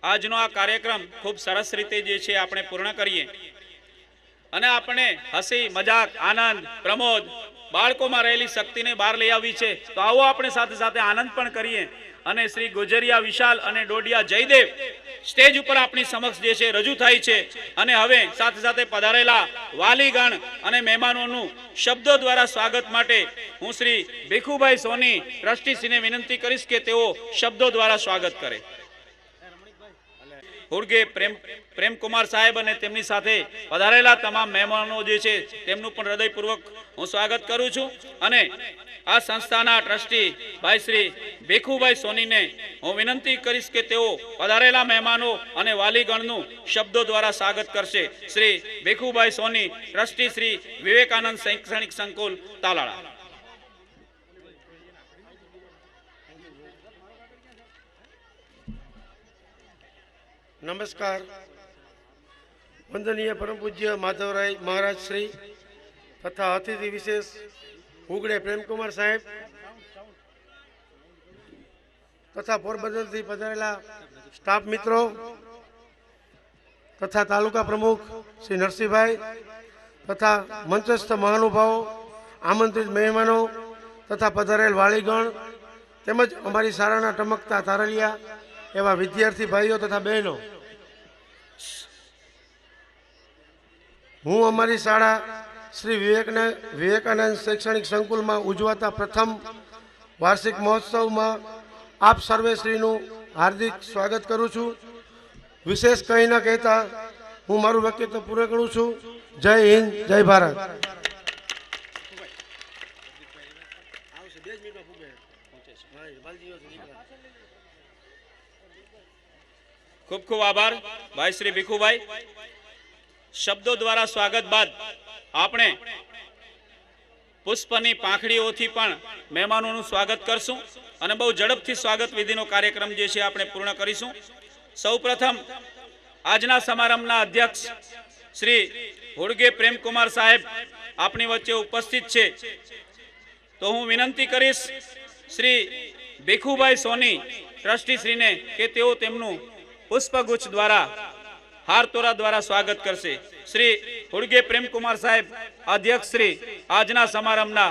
આજનો આ કાર્યક્રમ ખૂબ સરસ રીતે જે છે આપણે પૂર્ણ કરીએ અને આપણે હસી મજાક આનંદ પ્રમોદ બાળકોમાં રહેલી શક્તિને બહાર લઈ આવી છે તો આવો આપણે સાથે સાથે આનંદ પણ કરીએ અને શ્રી ગુજરિયા વિશાલ અને ડોડિયા જયદેવ સ્ટેજ ઉપર આપણી સમક્ષ જે છે રજૂ થાય છે અને હવે સાથે સાથે પધારેલા વાલીગણ અને મહેમાનોનું શબ્દો દ્વારા સ્વાગત માટે હું શ્રી ભીખુભાઈ સોની ટ્રસ્ટીશ્રીને વિનંતી કરીશ કે તેઓ શબ્દો દ્વારા સ્વાગત કરે। હુડગે પ્રેમકુમાર સાહેબ અને તેમની સાથે પધારેલા તમામ મહેમાનો જે છે તેમનું પણ હૃદયપૂર્વક હું સ્વાગત કરું છું અને આ સંસ્થાના ટ્રસ્ટી ભાઈ શ્રી ભીખુભાઈ સોનીને હું વિનંતી કરીશ કે તેઓ પધારેલા મહેમાનો અને વાલીગણનું શબ્દો દ્વારા સ્વાગત કરશે। શ્રી ભીખુભાઈ સોની ટ્રસ્ટી શ્રી વિવેકાનંદ શૈક્ષણિક સંકુલ તાલાળા। नमस्कार। वंदनीय परम पूज्य माधवराय महाराज श्री तथा अतिथि विशेष हुगड़े प्रेमकुमार साहेब तथा पोरबंदर थी पधारेला स्टाफ मित्रों तथा तालुका प्रमुख श्री नरसिंह भाई तथा मंचस्थ महानुभावों आमंत्रित मेहमानों तथा पधारेल वालीगण तेमज अमारी शाळाना टमकता तारलिया एवं विद्यार्थी भाईओ तथा बहनों, हूँ अमारी शाळा श्री विवेकानंद शैक्षणिक संकुल में उजवाता प्रथम वार्षिक महोत्सव में आप सर्वेश्रीनु हार्दिक स्वागत करूँ छूँ। विशेष कहीं न कहता हूँ मारू व्यक्तित्व पूरे करूँ छूँ। जय हिंद, जय भारत। खूब खूब आभार भाई श्री भीखुभाई। शब्दों द्वारा स्वागत बाद आपने पुष्पनी પાંખડીઓથી પણ મહેમાનોનું સ્વાગત કરશું અને બહુ ઝડપથી સ્વાગત વિધિનો કાર્યક્રમ જે છે આપણે પૂર્ણ કરીશું। સૌપ્રથમ આજના સમારંભના અધ્યક્ષ શ્રી હુડગે પ્રેમકુમાર સાહેબ આપણી વચ્ચે ઉપસ્થિત છે તો હું વિનંતી કરીશ શ્રી ભીખુભાઈ સોની ટ્રસ્ટીશ્રીને કે તેઓ તેમનું पुष्पगुच्छ द्वारा हारतोरा द्वारा स्वागत करशे। श्री हुड़गे प्रेमकुमार साहेब अध्यक्ष श्री आजना समारंभना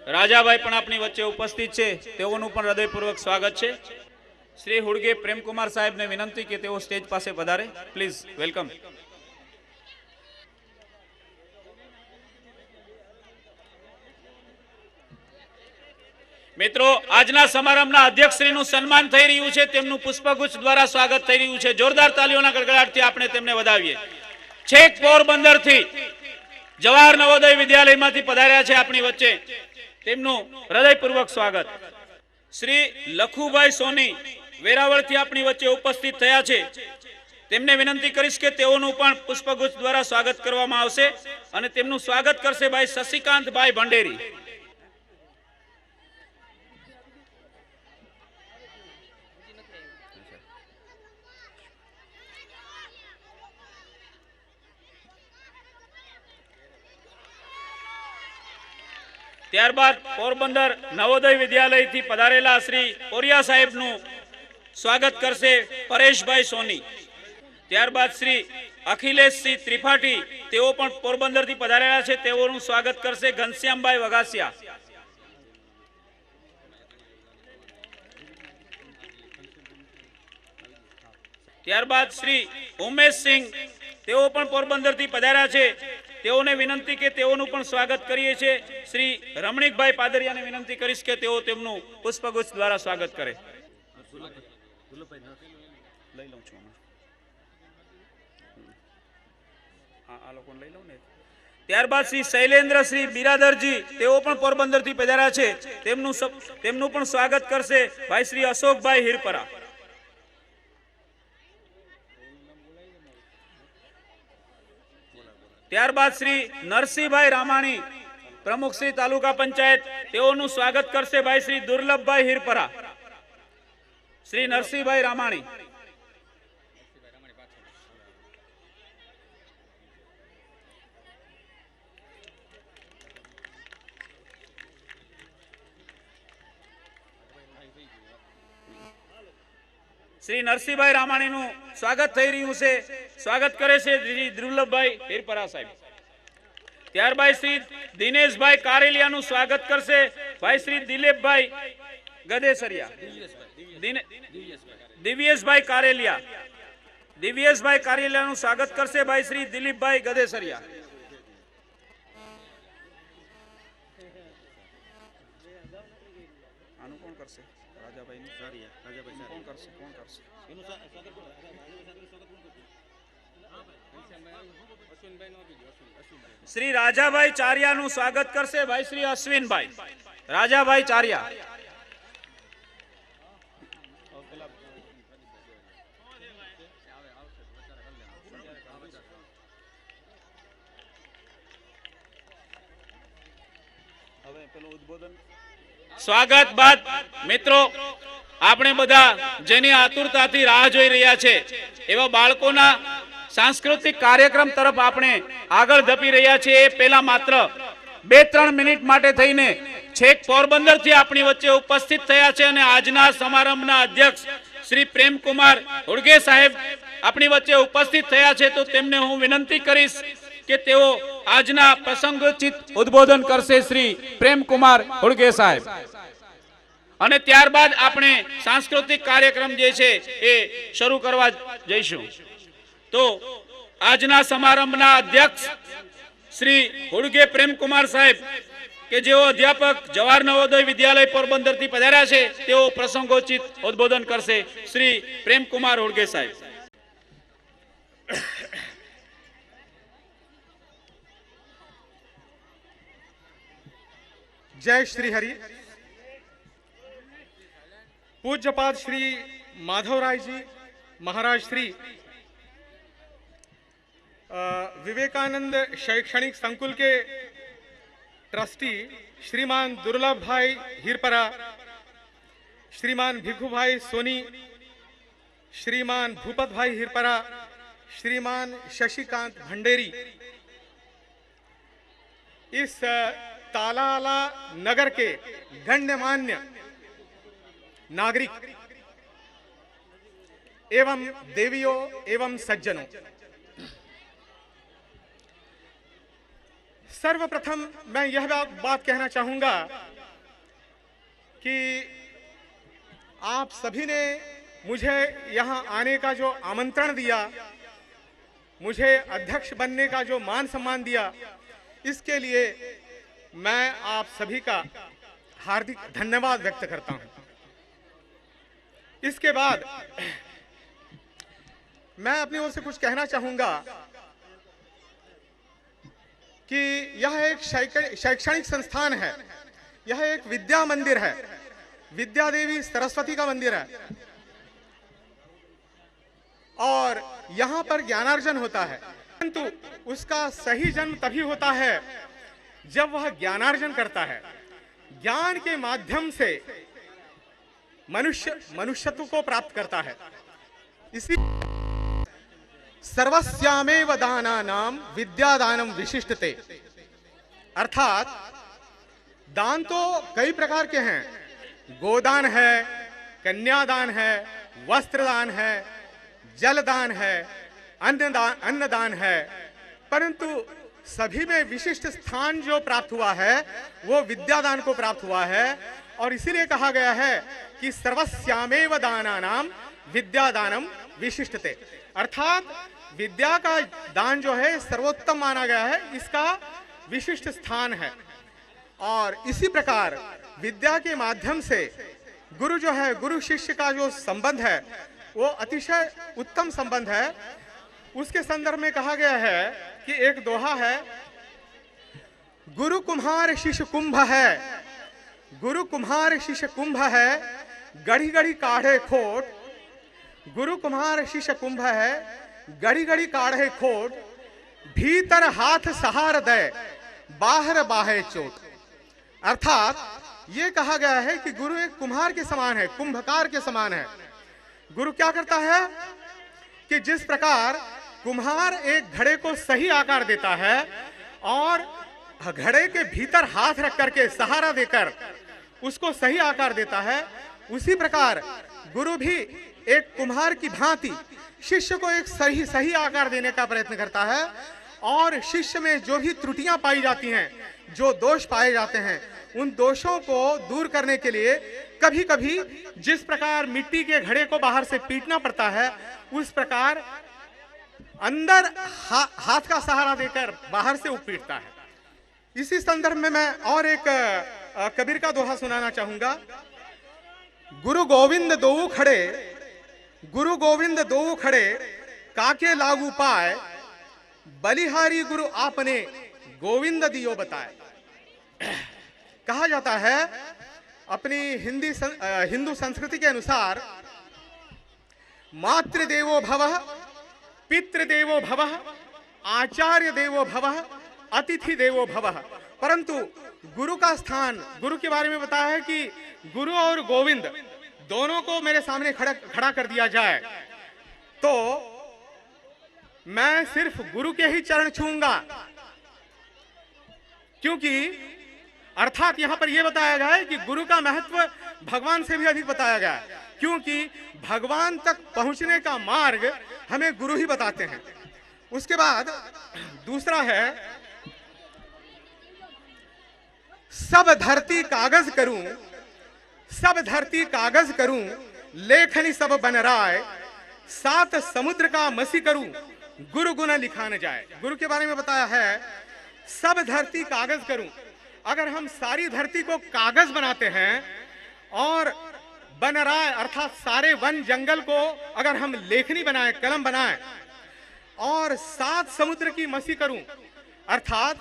राजाभाई पण आपनी वच्चे उपस्थित छे तेओनुं पण हृदयपूर्वक स्वागत छे। श्री हुड़गे प्रेमकुमार साहेब ने विनंती के तेओ स्टेज पासे पधारे। Please welcome. मित्रों आजना समारंभना अध्यक्षश्रीનું સન્માન થઈ રહ્યું છે તેમનું પુષ્પગુચ્છ દ્વારા સ્વાગત થઈ રહ્યું છે। જોરદાર તાલીઓના ગડગડાટથી આપણે તેમને વધાવીએ। છેક પોરબંદરથી જવાહર નવોદય વિદ્યાલયમાંથી પધાર્યા છે આપણી વચ્ચે તેમનું હૃદયપૂર્વક સ્વાગત। શ્રી લખુભાઈ સોની વેરાવળથી આપણી વચ્ચે ઉપસ્થિત થયા છે તેમને વિનંતી કરીશ કે તેઓનું પણ પુષ્પગુચ્છ દ્વારા સ્વાગત કરવામાં આવશે અને તેમનું સ્વાગત કરશે ભાઈ શશિકાંતભાઈ ભંડેરી। ત્યારબાદ પોરબંદર નવોદય વિદ્યાલયથી પધારેલા શ્રી ઓરિયા સાહેબનું સ્વાગત કરશે પરેશભાઈ સોની। ત્યારબાદ શ્રી અખિલેશસિંહ ત્રિપાઠી તેઓ પણ પોરબંદરથી પધારેલા છે તેઓનું સ્વાગત કરશે ઘનશ્યામભાઈ વગાસિયા। ત્યારબાદ શ્રી ઉમેશ સિંહ તેઓ પણ પોરબંદરથી પધાર્યા છે તેઓને વિનંતી કે તેઓનું પણ સ્વાગત કરીએ છીએ। શ્રી રમણીકભાઈ પાદરિયાને વિનંતી કરીશ કે તેઓ તેમનું પુષ્પગુચ્છ દ્વારા સ્વાગત કરે। ત્યારબાદ શ્રી શૈલેન્દ્રશ્રી બિરાદરજી તેઓ પણ પોરબંદરથી પધાર્યા છે તેમનું પણ સ્વાગત કરશે ભાઈ શ્રી અશોકભાઈ હિરપરા। ત્યારબાદ શ્રી નરસિંહભાઈ રામાણી પ્રમુખ શ્રી તાલુકા પંચાયત તેઓનું સ્વાગત કરશે ભાઈ શ્રી દુર્લભભાઈ હિરપરા। શ્રી નરસિંહભાઈ રામાણી। શ્રી નરસિંહભાઈ રામાણીનું સ્વાગત થઈ રહ્યું છે. સ્વાગત કરે છે શ્રી દુર્લભભાઈ હિરપરા સાહેબ. ત્યારબાદ શ્રી દિનેશભાઈ કારેલિયાનું સ્વાગત કરશે ભાઈ શ્રી દિલીપભાઈ ગદેસરિયા. દિવ્યેશભાઈ કારેલિયા. દિવ્યેશભાઈ કારેલિયાનું સ્વાગત કરશે ભાઈ શ્રી દિલીપભાઈ ગદેસરિયા. આનું કોણ કરશે? રાજાભાઈ કોણ કરશે? કોણ કરશે? શ્રી રાજાભાઈ ચારિયાનું સ્વાગત કરશે ભાઈ શ્રી અશ્વિનભાઈ. રાજાભાઈ ચારિયા. સ્વાગત બાદ મિત્રો આપણે બધા જેની આતુરતાથી રાહ જોઈ રહ્યા છે એવા બાળકોના સાંસ્કૃતિક કાર્યક્રમ તરફ આપણે આગળ ધપી રહ્યા છીએ. એ પહેલા માત્ર 2-3 મિનિટ માટે થઈને છેક પોરબંદર થી આપણી વચ્ચે ઉપસ્થિત થયા છે અને આજના સમારંભના અધ્યક્ષ શ્રી પ્રેમકુમાર હુડગે સાહેબ આપણી વચ્ચે ઉપસ્થિત થયા છે. તો તેમને હું વિનંતી કરીશ કે તેઓ આજના પ્રસંગોચિત ઉદ્બોધન કરશે. શ્રી પ્રેમકુમાર હુડગે સાહેબ. અને ત્યારબાદ આપણે સાંસ્કૃતિક કાર્યક્રમ જે છે એ શરૂ કરવા જઈશું. તો આજના સમારંભના અધ્યક્ષ શ્રી હુડગે પ્રેમકુમાર સાહેબ કે જેઓ અધ્યાપક જવાહર નવોદય વિદ્યાલય પોરબંદર થી પધાર્યા છે તેઓ પ્રસંગોચિત ઉદ્બોધન કરશે. શ્રી પ્રેમકુમાર હુડગે સાહેબ. जय श्री हरि. पूज्यपाद श्री माधवराय जी महाराज श्री विवेकानंद शैक्षणिक संकुल के ट्रस्टी श्रीमान दुर्लभ भाई हिरपरा, श्रीमान भिखू भाई सोनी, श्रीमान भूपत भाई हिरपरा, श्रीमान शशिकांत भंडेरी, इस तालाला नगर के गण्यमान्य नागरिक एवं देवियों एवं सज्जनों, सर्वप्रथम मैं यह बात कहना चाहूंगा कि आप सभी ने मुझे यहां आने का जो आमंत्रण दिया, मुझे अध्यक्ष बनने का जो मान सम्मान दिया, इसके लिए मैं आप सभी का हार्दिक धन्यवाद व्यक्त करता हूं. इसके बाद मैं अपनी ओर से कुछ कहना चाहूंगा कि यह एक शैक्षणिक संस्थान है, यह एक विद्या मंदिर है, विद्या देवी सरस्वती का मंदिर है और यहां पर ज्ञानार्जन होता है. परंतु उसका सही जन्म तभी होता है जब वह ज्ञानार्जन करता है. ज्ञान के माध्यम से मनुष्यत्व को प्राप्त करता है. इसी सर्वस्यामेव दानानां विद्यादानं विशिष्टते, अर्थात दान तो कई प्रकार के हैं. गोदान है, कन्यादान है, वस्त्रदान है, जलदान है, अन्नदान है, परंतु सभी में विशिष्ट स्थान जो प्राप्त हुआ है वो विद्यादान को प्राप्त हुआ है. और इसीलिए कहा गया है कि सर्वस्यामेव दानानां विद्यादानं विशिष्टते, अर्थात विद्या का दान जो है सर्वोत्तम माना गया है, इसका विशिष्ट स्थान है. और इसी प्रकार विद्या के माध्यम से गुरु जो है, गुरु शिष्य का जो संबंध है वो अतिशय उत्तम संबंध है. उसके संदर्भ में कहा गया है कि एक दोहा है, गुरु कुम्हार शिष्य कुंभ है, गुरु कुम्हार शिष्य कुंभ है, गढ़ी गढ़ी काढ़े खोट. गुरु कुम्हार शिष्य कुंभ है, गढ़ी गढ़ी काढ़े खोट, भीतर हाथ सहार दे, बाहर बाहे चोट. अर्थात ये कहा गया है कि गुरु एक कुम्हार के समान है, कुंभकार के समान है. गुरु क्या करता है कि जिस प्रकार कुम्हार एक घड़े को सही आकार देता है और घड़े के भीतर हाथ रख करके सहारा देकर उसको सही आकार देता है, उसी प्रकार गुरु भी एक कुम्हार की भांति शिष्य को एक सही सही आकार देने का प्रयत्न करता है, और शिष्य में जो भी त्रुटियां पाई जाती हैं, जो दोष पाए जाते हैं, उन दोषों को दूर करने के लिए कभी कभी जिस प्रकार मिट्टी के घड़े को बाहर से पीटना पड़ता है, उस प्रकार अंदर हाथ का सहारा देकर बाहर से वो पीटता है। इसी संदर्भ में मैं और एक कबीर का दोहा सुनाना चाहूंगा। गुरु गोविंद दोऊ खड़े, गुरु गोविंद दोऊ खड़े, काके लागू पाए, बलिहारी गुरु आपने गोविंद दियो बताए। कहा जाता है अपनी हिंदू संस्कृति के अनुसार, मातृदेवो भवः, पितृदेवो भवः, आचार्य देवो भवः, अतिथि देवो भवः। परंतु गुरु का स्थान, गुरु के बारे में बताया है कि गुरु और गोविंद दोनों को मेरे सामने खड़ा कर दिया जाए तो मैं सिर्फ गुरु के ही चरण छूंगा, क्योंकि अर्थात यहां पर यह बताया गया है कि गुरु का महत्व भगवान से भी अधिक बताया गया है, क्योंकि भगवान तक पहुंचने का मार्ग हमें गुरु ही बताते हैं। उसके बाद दूसरा है, सब धरती कागज करूं, सब धरती कागज करूं, लेखनी सब बन राय, सात समुद्र का मसी करूं, गुरु गुण लिखा न जाए। गुरु के बारे में बताया है, सब धरती कागज करूं। अगर हम सारी धरती को कागज बनाते हैं और बन राय अर्थात सारे वन जंगल को अगर हम लेखनी बनाए, कलम बनाए, और सात समुद्र की मसी करूं, अर्थात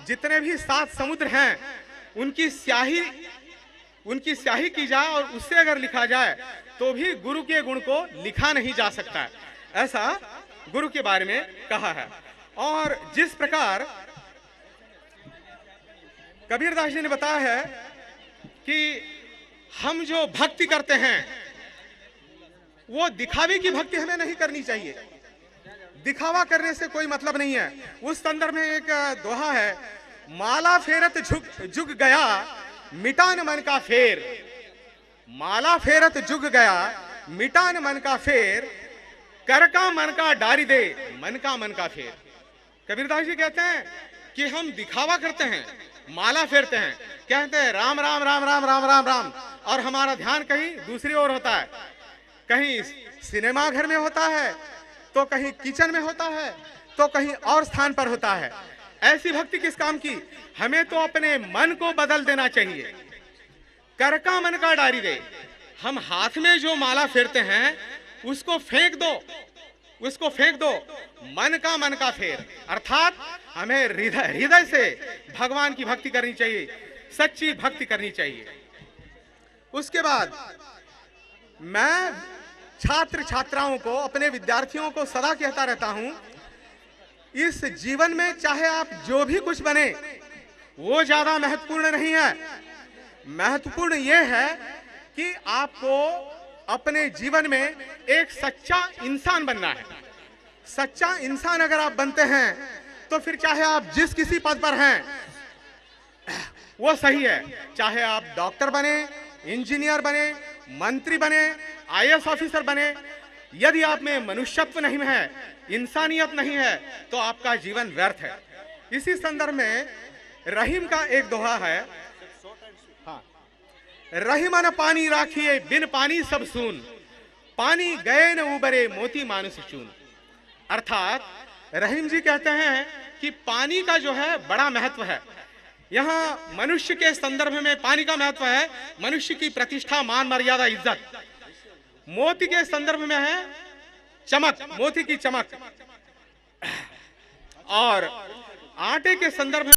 जितने भी सात समुद्र हैं उनकी स्याही की जाए और उससे अगर लिखा जाए तो भी गुरु के गुण को लिखा नहीं जा सकता है। ऐसा गुरु के बारे में कहा है। और जिस प्रकार कबीरदास जी ने बताया है कि हम जो भक्ति करते हैं वो दिखावे की भक्ति हमें नहीं करनी चाहिए, दिखावा करने से कोई मतलब नहीं है। उस संदर्भ में एक दोहा है, माला फेरत जुग गया, मिटान मन का फेर, माला फेरत जुग गया, मिटान मन का फेर, कर का मन का डारी दे, मन का फेर। कबीरदास जी कहते हैं कि हम दिखावा करते हैं, माला फेरते हैं, कहते हैं राम राम राम राम राम राम राम, और हमारा ध्यान कहीं दूसरी ओर होता है, कहीं सिनेमा घर में होता है, तो कहीं किचन में होता है, तो कहीं और स्थान पर होता है। ऐसी भक्ति किस काम की? हमें तो अपने मन को बदल देना चाहिए। कर का मन का डारी दे, हम हाथ में जो माला फेरते हैं उसको फेंक दो, उसको फेंक दो, मन का फेर, अर्थात हमें हृदय से भगवान की भक्ति करनी चाहिए, सच्ची भक्ति करनी चाहिए। उसके बाद मैं छात्र छात्राओं को, अपने विद्यार्थियों को सदा कहता रहता हूं, इस जीवन में चाहे आप जो भी कुछ बने वो ज्यादा महत्वपूर्ण नहीं है। महत्वपूर्ण यह है कि आपको अपने जीवन में एक सच्चा इंसान बनना है। सच्चा इंसान अगर आप बनते हैं तो फिर चाहे आप जिस किसी पद पर हैं वो सही है, चाहे आप डॉक्टर बने, इंजीनियर बने, मंत्री बने, आईएएस ऑफिसर बने, यदि आप में मनुष्यत्व नहीं है, इंसानियत नहीं है, तो आपका जीवन व्यर्थ है। इसी संदर्भ में रहीम का एक दोहा है, हाँ, रहीमन पानी राखिए बिन पानी सब सून, पानी गए न उबरे मोती मानुष चून। अर्थात रहीम जी कहते हैं कि पानी का जो है बड़ा महत्व है। यहाँ मनुष्य के संदर्भ में पानी का महत्व है, मनुष्य की प्रतिष्ठा, मान, मर्यादा, इज्जत। मोती के संदर्भ में है चमक, मोती की चमक, और आटे के संदर्भ में